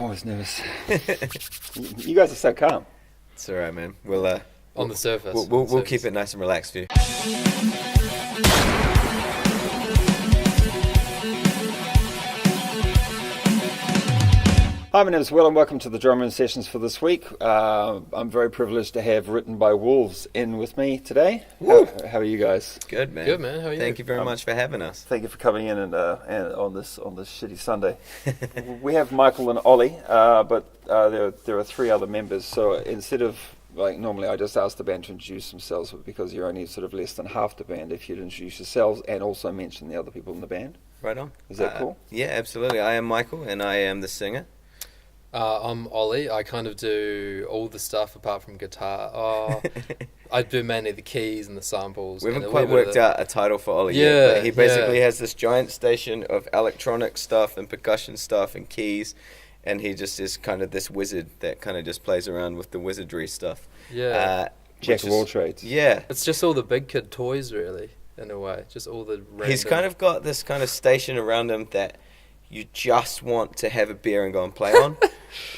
always nervous. You guys are so calm. It's all right, man. We'll on the surface. We'll keep it nice and relaxed for you. Hi, my name is Will and welcome to the Drum Room Sessions for this week. I'm very privileged to have Written by Wolves in with me today. How are you guys? Good, man. Good, man. How are you? Thank you very much for having us. Thank you for coming in and on this shitty Sunday. We have Michael and Ollie, but there are three other members. So instead of like normally, I just ask the band to introduce themselves, but because you're only sort of less than half the band, if you'd introduce yourselves and also mention the other people in the band. Right on. Is that cool? Yeah, absolutely. I am Michael and I am the singer. I'm Ollie. I kind of do all the stuff apart from guitar. I do mainly the keys and the samples. We haven't quite worked out a title for Ollie yet, but he basically has this giant station of electronic stuff and percussion stuff and keys, and he just is kind of this wizard that kind of just plays around with the wizardry stuff. Yeah. Jack of all trades. Yeah. It's just all the big kid toys, really, in a way. Just all the random... He's kind of got this kind of station around him that you just want to have a beer and go and play on.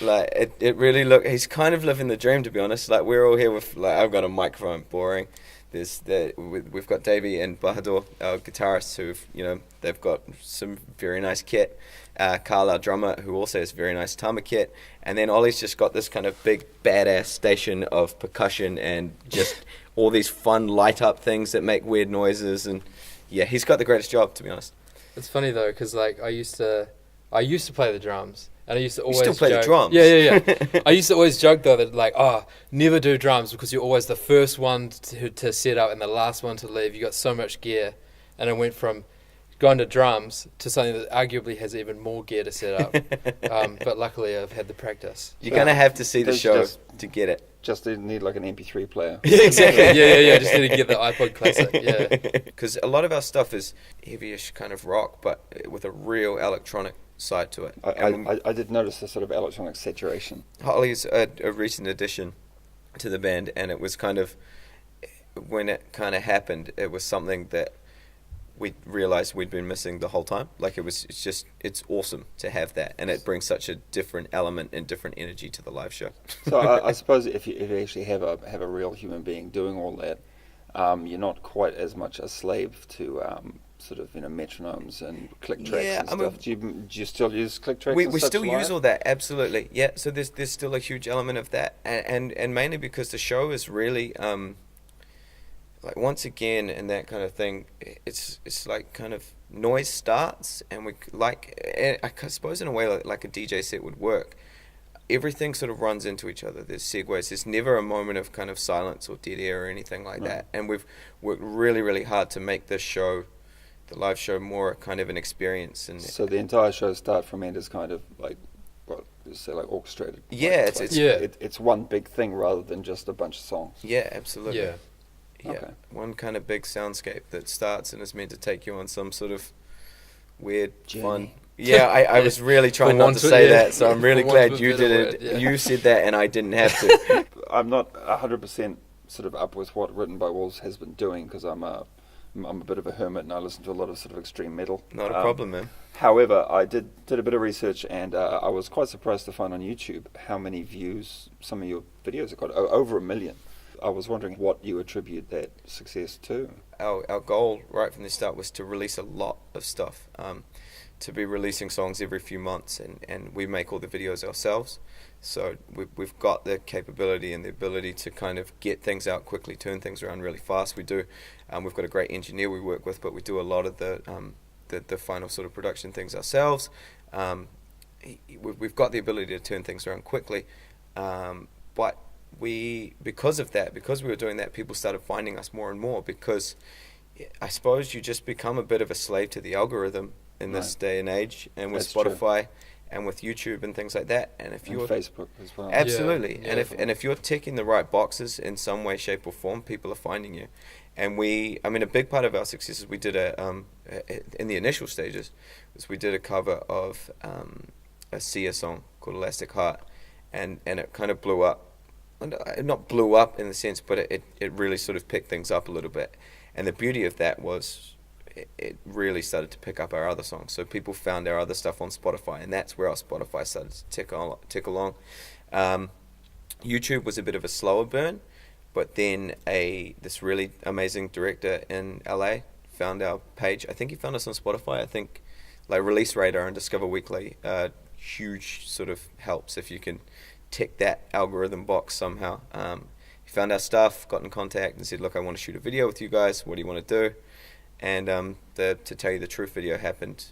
Like it really he's kind of living the dream, to be honest. Like we're all here with, like, I've got a microphone, boring. We've got Davey and Bahadur, our guitarists, they've got some very nice kit. Carl, our drummer, who also has very nice tama kit. And then Ollie's just got this kind of big badass station of percussion and just all these fun light up things that make weird noises. And yeah, he's got the greatest job, to be honest. It's funny though, because like I used to play the drums, and I used to always still play joke, the drums. Yeah. I used to always joke though that like, never do drums because you're always the first one to set up and the last one to leave. You got so much gear, and I went from going to drums to something that arguably has even more gear to set up. But luckily, I've had the practice. You're gonna have to see the show to get it. Just need like an MP3 player. Yeah, exactly. Yeah. Just need to get the iPod Classic. Yeah. Because a lot of our stuff is heavyish kind of rock, but with a real electronic side to it. I did notice the sort of electronic saturation. Holly's a recent addition to the band, and it was kind of, when it kind of happened, it was something that we realized we'd been missing the whole time. Like it's awesome to have that, and it brings such a different element and different energy to the live show. So I suppose if you actually have a real human being doing all that, you're not quite as much a slave to sort of metronomes and click tracks and stuff. Do you still use click tracks? We still use all that, absolutely. Yeah. So there's still a huge element of that, and mainly because the show is really like, once again, and that kind of thing, it's like kind of noise starts, and I suppose in a way like a DJ set would work. Everything sort of runs into each other. There's segues. There's never a moment of kind of silence or dead air or anything like that. And we've worked really, really hard to make this show, the live show, more kind of an experience. And so the entire show, start from end, is kind of like, like orchestrated. Yeah, it's one big thing rather than just a bunch of songs. Yeah, absolutely. Yeah. Yeah, okay. One kind of big soundscape that starts and is meant to take you on some sort of weird, fun. Yeah, I was really trying not to say that, so I'm really glad you did it. Yeah. You said that, and I didn't have to. I'm not 100% sort of up with what Written by Wolves has been doing, because I'm a bit of a hermit and I listen to a lot of sort of extreme metal. Not a problem, man. However, I did a bit of research, and I was quite surprised to find on YouTube how many views some of your videos have got. Over 1 million. I was wondering what you attribute that success to. Our goal right from the start was to release a lot of stuff, to be releasing songs every few months, and we make all the videos ourselves. So we've got the capability and the ability to kind of get things out quickly, turn things around really fast. We do. We've got a great engineer we work with, but we do a lot of the final sort of production things ourselves. We've got the ability to turn things around quickly, but because we were doing that, people started finding us more and more, because I suppose you just become a bit of a slave to the algorithm in this day and age, and with Spotify true. And with YouTube and things like that, and Facebook as well. Absolutely. And if you're ticking the right boxes in some way, shape or form, people are finding you. And a big part of our success is we did in the initial stages, we did a cover of a Sia song called Elastic Heart, and it kind of blew up. Not blew up in the sense, but it really sort of picked things up a little bit. And the beauty of that was it really started to pick up our other songs. So people found our other stuff on Spotify, and that's where our Spotify started to tick along. YouTube was a bit of a slower burn, but then this really amazing director in LA found our page. I think he found us on Spotify. I think like Release Radar and Discover Weekly, huge sort of helps if you can tick that algorithm box somehow. He found our stuff, got in contact and said, look, I want to shoot a video with you guys. What do you want to do? And To Tell You the Truth video happened,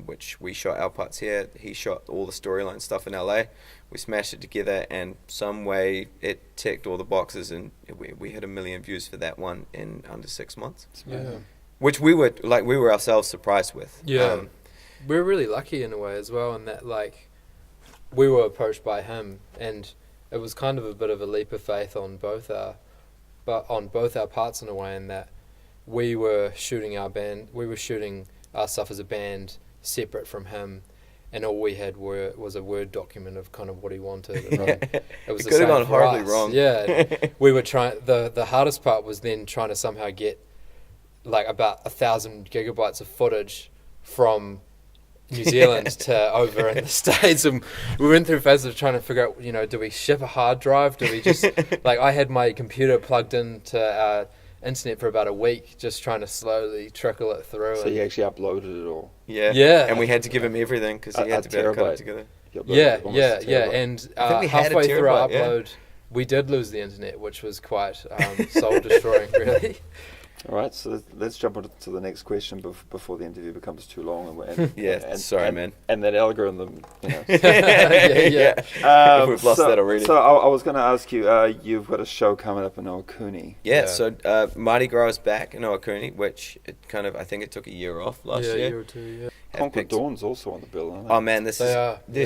which we shot our parts here. He shot all the storyline stuff in LA. We smashed it together, and some way it ticked all the boxes, and we had 1 million views for that one in under 6 months. Yeah. Which we were ourselves surprised with. Yeah. We're really lucky in a way as well, in that like we were approached by him, and it was kind of a bit of a leap of faith on both our parts in a way, in that we were shooting our stuff as a band separate from him, and all we had was a Word document of kind of what he wanted. And it was It could have gone horribly us. wrong. Yeah, we were trying. The hardest part was then trying to somehow get like about 1,000 gigabytes of footage from New Zealand to over in the States, and we went through phases of trying to figure out, do we ship a hard drive? Do we just like, I had my computer plugged into our internet for about a week, just trying to slowly trickle it through. So you actually uploaded it all? Yeah. And we had to give him everything because he had to be able to cut it together. Yeah. And I think we had halfway through our terabyte, upload, we did lose the internet, which was quite soul destroying, really. All right, so let's jump on to the next question before the interview becomes too long. Sorry, man. And that algorithm, Yeah. We've lost that already. So I was going to ask you, you've got a show coming up in Okuni. Yeah, so Mardi Gras is back in Okuni, which I think it took a year off last year. Yeah, a year or two, yeah. Concord Dawn's also on the bill, aren't they? Oh man, this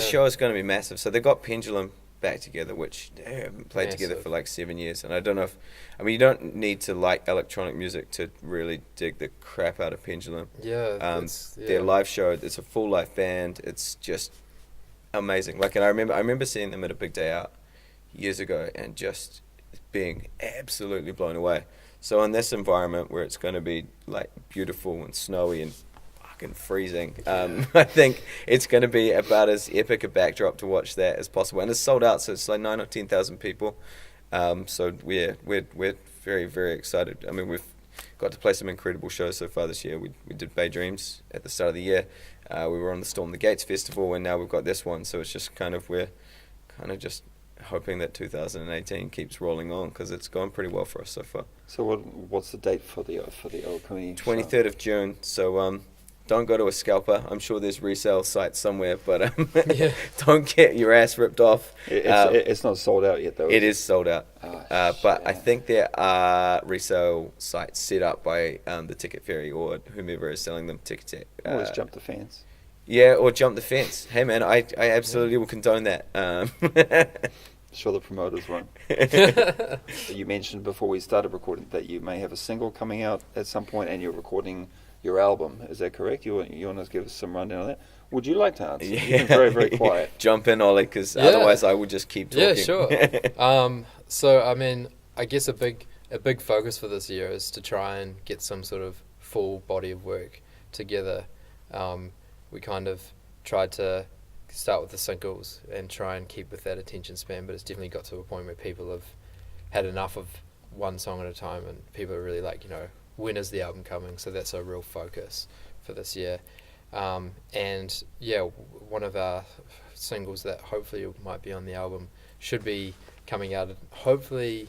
show is going to be massive. So they got Pendulum back together, which they haven't played together for like 7 years, and I don't know you don't need to like electronic music to really dig the crap out of Pendulum. Their live show, it's a full live band. It's just amazing. Like, and I remember seeing them at a Big Day Out years ago and just being absolutely blown away. So in this environment where it's going to be like beautiful and snowy and fucking freezing, I think it's going to be about as epic a backdrop to watch that as possible. And it's sold out, so it's like 9,000 or 10,000 people. So we're very, very excited. I mean, we've got to play some incredible shows so far this year. We did Bay Dreams at the start of the year. We were on the Storm the Gates festival, and now we've got this one. So it's just we're just hoping that 2018 keeps rolling on, because it's gone pretty well for us so far. So what's the date for the Okuni? 23rd of June. So don't go to a scalper. I'm sure there's resale sites somewhere, but don't get your ass ripped off. It's not sold out yet, though. It is sold out. But I think there are resale sites set up by the Ticket Ferry or whomever is selling them. Ticket. Always jump the fence. Yeah, or jump the fence. Hey, man, I absolutely will condone that. Sure, the promoters won't. You mentioned before we started recording that you may have a single coming out at some point, and you're recording your album. Is that correct? You want to give us some rundown on that? Would you like to answer? Yeah. You've been very, very quiet. Jump in, Ollie, because otherwise I would just keep talking. Yeah, sure. So, I mean, I guess a big focus for this year is to try and get some sort of full body of work together. We kind of tried to start with the singles and try and keep with that attention span, but it's definitely got to a point where people have had enough of one song at a time, and people are really like, when is the album coming? So that's a real focus for this year. And yeah, one of our singles that hopefully might be on the album should be coming out hopefully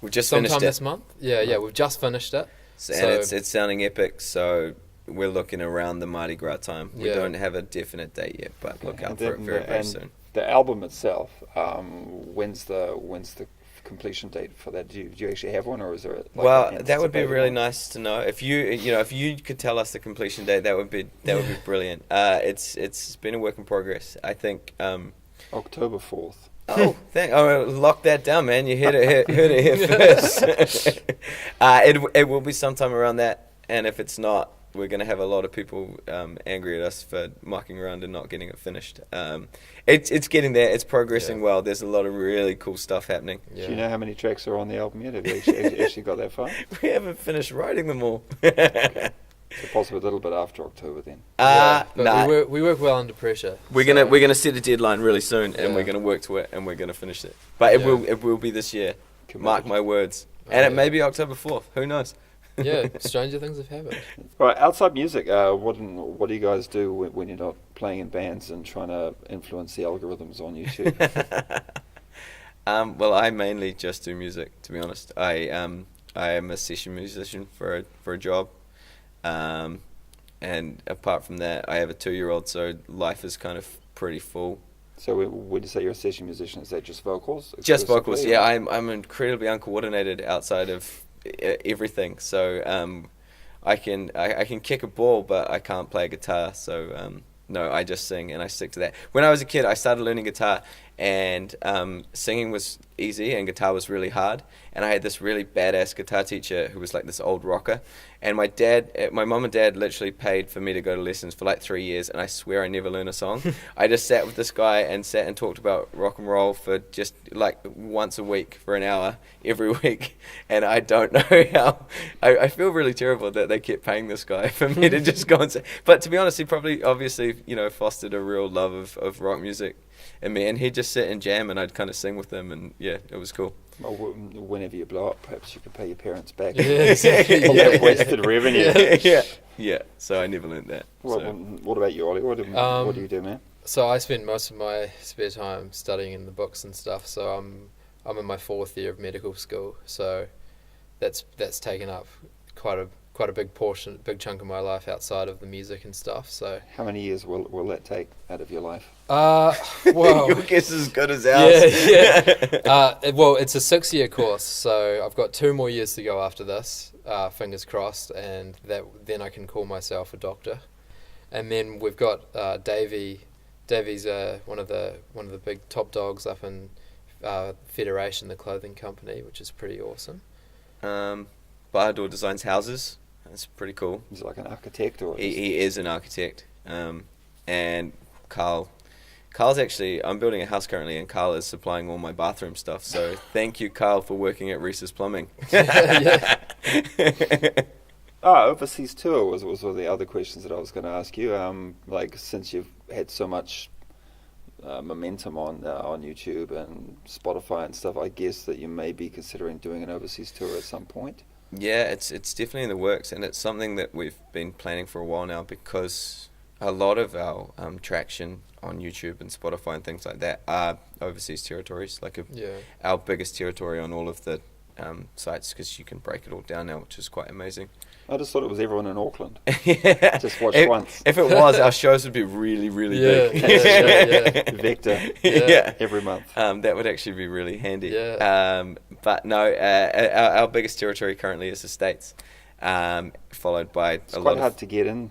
we've just sometime finished this month. Yeah, we've just finished it. And it's sounding epic, so we're looking around the Mardi Gras time. We don't have a definite date yet, but look out for it very, very soon. The album itself, when's the completion date for that? Do you actually have one, or is there? That would be really nice to know. If you could tell us the completion date, that would be brilliant. It's been a work in progress. I think October 4th. Lock that down, man. You heard it here first. It will be sometime around that, and if it's not, we're going to have a lot of people angry at us for mucking around and not getting it finished. It's getting there. It's progressing well. There's a lot of really cool stuff happening. Do you know how many tracks are on the album yet? Have you actually got that far? We haven't finished writing them all. So possibly a little bit after October then. But No. we work well under pressure. We're gonna set a deadline really soon, and Yeah. we're gonna work to it, and we're gonna finish it. But Yeah. it will be this year. Committed. Mark my words. Oh, And it yeah. may be October 4th. Who knows? Yeah, stranger things have happened. All right, outside music, what do you guys do when you're not playing in bands and trying to influence the algorithms on YouTube? Well, I mainly just do music. To be honest, I am a session musician for a job, and apart from that, I have a 2-year-old, so life is kind of pretty full. So when you say you're a session musician, is that just vocals? Just vocals, exclusively, yeah. or- I'm incredibly uncoordinated outside of everything. So I can kick a ball, but I can't play a guitar. So no, I just sing and I stick to that. When I was a kid, I started learning guitar, and singing was easy and guitar was really hard. And I had this really badass guitar teacher who was like this old rocker. And my mom and dad literally paid for me to go to lessons for like 3 years, and I swear I never learned a song. I just sat with this guy and sat and talked about rock and roll for just like once a week for an hour every week. And I don't know how. I feel really terrible that they kept paying this guy for me to just go and say. But to be honest, he probably obviously fostered a real love of rock music in me, and he'd just sit and jam, and I'd kind of sing with him, and yeah, it was cool. Well, whenever you blow up, perhaps you could pay your parents back. Yeah, exactly. All that wasted revenue. Yeah. So I never learned that. What about you, Ollie? What do you do, man? So I spend most of my spare time studying in the books and stuff. So I'm in my 4th year of medical school. So that's taken up quite a big chunk of my life outside of the music and stuff. So How many years will that take out of your life? well, Your guess is as good as ours. yeah. Well, it's a 6-year course, so I've got 2 more years to go after this. Fingers crossed, and then I can call myself a doctor. And then we've got Davey. Davey's one of the big top dogs up in Federation, the clothing company, which is pretty awesome. Bardor designs houses. That's pretty cool. Is it like an architect or? He is an architect. And Carl's actually, I'm building a house currently, and Carl is supplying all my bathroom stuff. So thank you, Carl, for working at Reese's Plumbing. Yeah. Overseas tour was one of the other questions that I was going to ask you. Like, since you've had so much momentum on YouTube and Spotify and stuff, I guess that you may be considering doing an overseas tour at some point. Yeah, it's definitely in the works, and it's something that we've been planning for a while now, because a lot of our traction on YouTube and Spotify and things like that are overseas territories. Our biggest territory on all of the sites, because you can break it all down now, which is quite amazing. I just thought it was everyone in Auckland. Yeah. Just watched once. If it was, our shows would be really, really big. Yeah. Vector. Yeah. Every month. That would actually be really handy. Yeah. But no, our biggest territory currently is the States, followed by It's quite hard to get in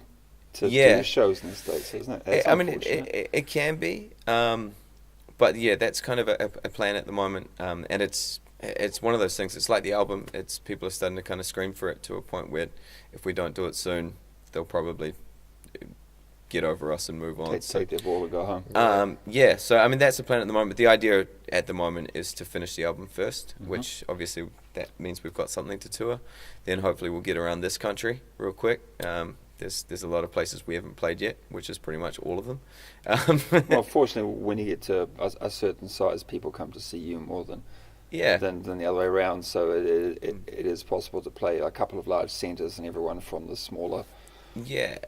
to do shows in the States, isn't it? That's unfortunate. It can be, but yeah, that's kind of a plan at the moment, and it's one of those things. It's like the album. People are starting to kind of scream for it to a point where if we don't do it soon, they'll probably get over us and move on. Take their ball and go home. So I mean that's the plan at the moment. The idea at the moment is to finish the album first, which obviously that means we've got something to tour. Then hopefully we'll get around this country real quick. There's a lot of places we haven't played yet, which is pretty much all of them. Well, fortunately, when you get to a certain size, people come to see you more than the other way around. So it is possible to play a couple of large centres, and everyone from the smaller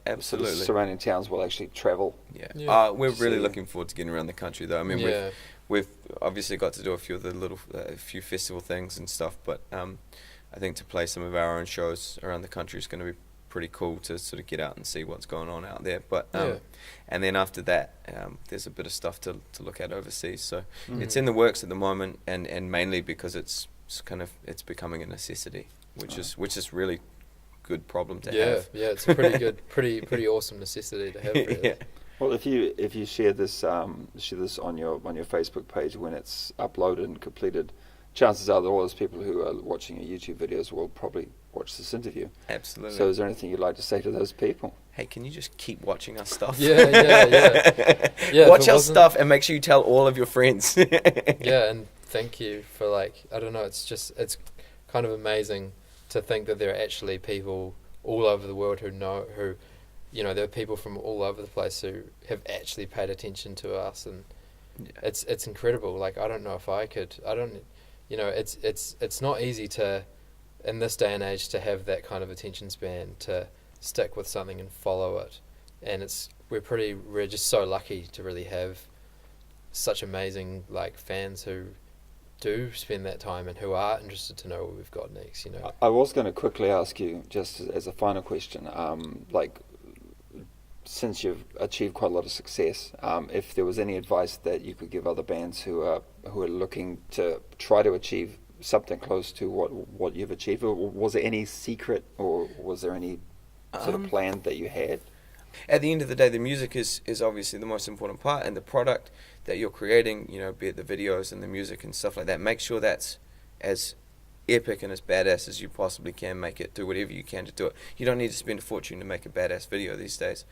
absolutely sort of surrounding towns will actually travel. We're really looking forward to getting around the country, though. I mean, we've obviously got to do a few of the few festival things and stuff, but I think to play some of our own shows around the country is going to be pretty cool to sort of get out and see what's going on out there. But and then after that, there's a bit of stuff to look at overseas. So it's in the works at the moment, and mainly because it's becoming a necessity, which is really good problem to have. Yeah, it's a pretty good, pretty awesome necessity to have. Really. Well, if you share this on your Facebook page when it's uploaded and completed, chances are that all those people who are watching your YouTube videos will probably watch this interview. Absolutely. So is there anything you'd like to say to those people? Hey, can you just keep watching our stuff? Yeah. Watch our stuff and make sure you tell all of your friends. Yeah, and thank you for I don't know, it's kind of amazing to think that there are actually people all over the world who, there are people from all over the place who have actually paid attention to us, and it's incredible. Like, I don't know if I could. It's not easy to, in this day and age, to have that kind of attention span, to stick with something and follow it, and we're just so lucky to really have such amazing fans who do spend that time and who are interested to know what we've got next. I was going to quickly ask you, just as a final question, since you've achieved quite a lot of success, if there was any advice that you could give other bands who are looking to try to achieve something close to what you've achieved, or was there any secret, or was there any sort of plan that you had? At the end of the day, the music is obviously the most important part, and the product that you're creating, be it the videos and the music and stuff like that, make sure that's as epic and as badass as you possibly can make it. Do whatever you can to do it. You don't need to spend a fortune to make a badass video these days,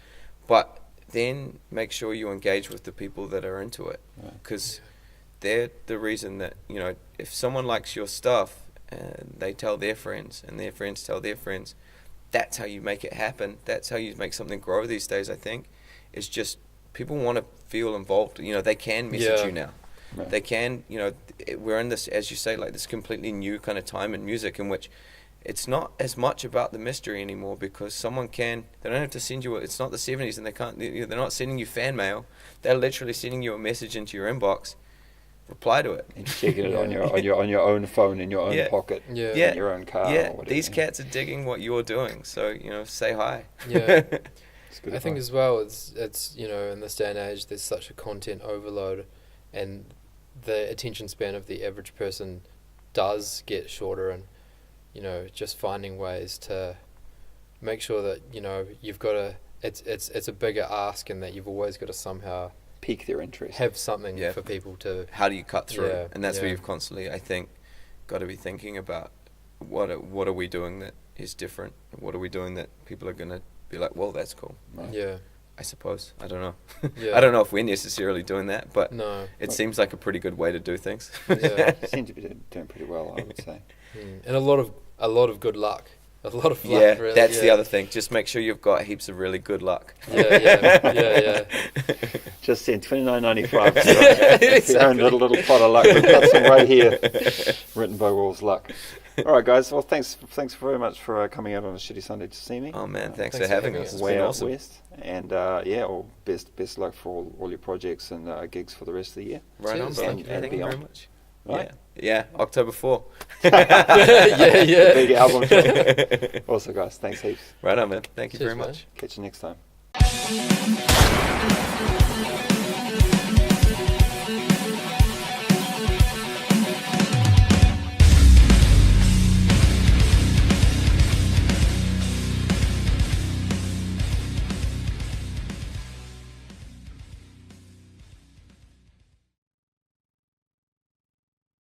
but then make sure you engage with the people that are into it, because they're the reason that, if someone likes your stuff and they tell their friends and their friends tell their friends, that's how you make it happen. That's how you make something grow these days, I think. It's just people want to feel involved. They can message you now. Right. They can, we're in this, as you say, this completely new kind of time in music in which it's not as much about the mystery anymore, because they don't have to send you, it's not the 70s and they're not sending you fan mail. They're literally sending you a message into your inbox. Reply to it And checking it on your own phone, in your own pocket, in your own car. Yeah, or whatever. These cats are digging what you're doing, so say hi. Yeah, It's good I think advice. as well, it's in this day and age, there's such a content overload, and the attention span of the average person does get shorter, and just finding ways to make sure that you've got to. It's a bigger ask, and that you've always got to somehow Pique their interest. have something for people to. How do you cut through? Yeah, And that's where yeah. you've constantly, I think, got to be thinking about what are we doing that is different? What are we doing that people are going to be like, well, that's cool. Right. Yeah. I suppose. I don't know. Yeah. I don't know if we're necessarily doing that, but No. it seems like a pretty good way to do things. Yeah. You seem to be doing pretty well, I would say. And a lot of good luck. A lot of luck. Yeah, really. that's the other thing. Just make sure you've got heaps of really good luck. Yeah. Just send $29.95 for your own little pot of luck. We've got some right here, written by Wolves Luck. All right, guys. Well, thanks very much for coming out on a shitty Sunday to see me. Oh man, thanks thanks for having for having us. us. It's Way been out awesome. west, and all best luck for all your projects and gigs for the rest of the year. Right on, Cheers, bro. thank you. Thank you very Beyond. much. Right? Yeah, October 4. yeah. Big album. Also, guys, thanks heaps. Right on, man. Thank you Cheers, very man. much. Catch you next time.